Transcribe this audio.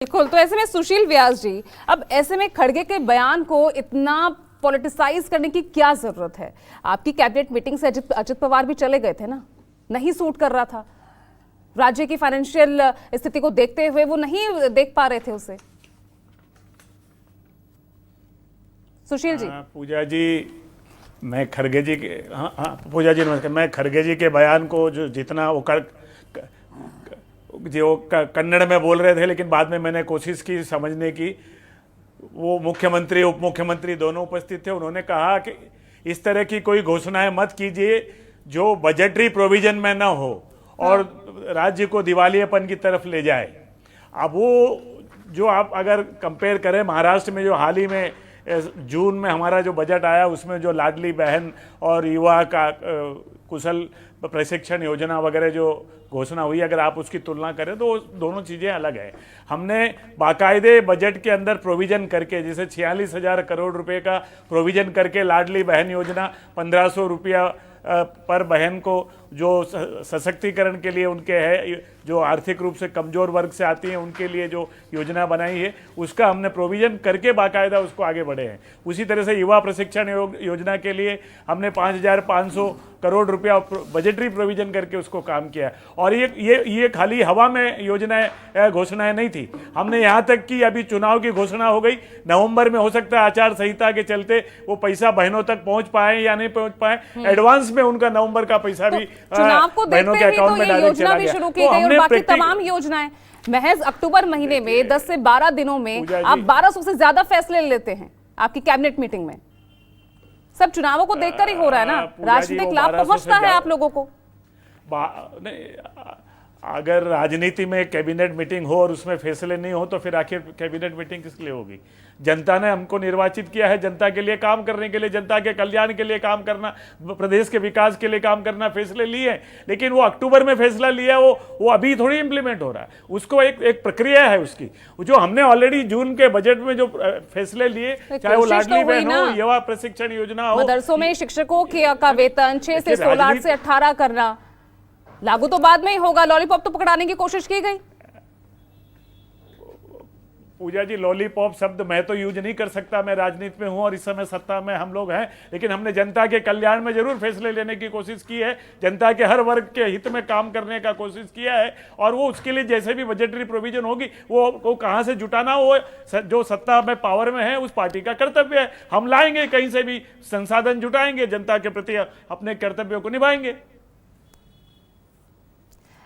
बिल्कुल। तो ऐसे में सुशील व्यास जी, अब ऐसे में खड़गे के बयान को इतना पॉलिटिसाइज करने की क्या जरूरत है? आपकी कैबिनेट मीटिंग से अजित पवार भी चले गए थे ना, नहीं सूट कर रहा था। राज्य की फाइनेंशियल स्थिति को देखते हुए वो नहीं देख पा रहे थे उसे। सुशील जी। पूजा जी, मैं खड़गे जी के पूजा जी नमस्कार। मैं खड़गे जी के बयान को जो जितना वो कन्नड़ में बोल रहे थे, लेकिन बाद में मैंने कोशिश की समझने की। वो मुख्यमंत्री उप मुख्यमंत्री दोनों उपस्थित थे। उन्होंने कहा कि इस तरह की कोई घोषणाएं मत कीजिए जो बजटरी प्रोविजन में ना हो और राज्य को दिवालियेपन की तरफ ले जाए। अब वो जो आप अगर कंपेयर करें महाराष्ट्र में जो हाल ही में जून में हमारा जो बजट आया, उसमें जो लाडली बहन और युवा का कुशल प्रशिक्षण योजना वगैरह जो घोषणा हुई, अगर आप उसकी तुलना करें तो दोनों चीज़ें अलग है। हमने बाकायदे बजट के अंदर प्रोविजन करके, जैसे 46,000 करोड़ रुपए का प्रोविजन करके लाडली बहन योजना 1,500 रुपया पर बहन को जो सशक्तिकरण के लिए उनके है, जो आर्थिक रूप से कमजोर वर्ग से आती हैं उनके लिए जो योजना बनाई है, उसका हमने प्रोविजन करके बाकायदा उसको आगे बढ़े हैं। उसी तरह से युवा प्रशिक्षण योजना के लिए हमने 5,500 करोड़ रुपया बजटरी प्रोविजन करके उसको काम किया। और ये खाली हवा में योजनाएं घोषणाएं नहीं थी। हमने यहाँ तक कि अभी चुनाव की घोषणा हो गई, नवंबर में हो सकता है आचार संहिता के चलते वो पैसा बहनों तक पहुंच पाए या नहीं पहुंच पाए, एडवांस में उनका नवंबर का पैसा भी चुनाव को बहनों के अकाउंट में डायरेक्ट चला गया। शुरू की गई और बाकी तमाम योजनाएं महज अक्टूबर महीने में 10 से 12 दिनों में आप 1200 से ज्यादा फैसले लेते हैं आपकी कैबिनेट मीटिंग में। सब चुनावों को देखकर ही हो रहा है ना, राजनीतिक लाभ पहुंचता है आप लोगों को। अगर राजनीति में कैबिनेट मीटिंग हो और उसमें फैसले नहीं हो तो फिर आखिर कैबिनेट मीटिंग किस लिए होगी? जनता ने हमको निर्वाचित किया है जनता के लिए काम करने के लिए, जनता के कल्याण के लिए काम करना, प्रदेश के विकास के लिए काम करना फैसले लिए हैं। लेकिन वो अक्टूबर में फैसला लिया, वो अभी थोड़ी इंप्लीमेंट हो रहा है। उसको एक प्रक्रिया है उसकी, जो हमने ऑलरेडी जून के बजट में जो फैसले लिए, चाहे वो लाडली बहन हो, युवा प्रशिक्षण योजना हो, मदरसों में शिक्षकों का वेतन 6 से 16 से 18 करना, लागू तो बाद में ही होगा। लॉलीपॉप तो पकड़ाने की कोशिश की गई। पूजा जी, लॉलीपॉप शब्द मैं तो यूज नहीं कर सकता, मैं राजनीति में हूं और इस समय सत्ता में हम लोग हैं। लेकिन हमने जनता के कल्याण में जरूर फैसले लेने की कोशिश की है, जनता के हर वर्ग के हित में काम करने का कोशिश किया है। और वो उसके लिए जैसे भी बजटरी प्रोविजन होगी वो कहां से जुटाना, वो जो सत्ता में पावर में है उस पार्टी का कर्तव्य है। हम लाएंगे, कहीं से भी संसाधन जुटाएंगे, जनता के प्रति अपने कर्तव्यों को निभाएंगे।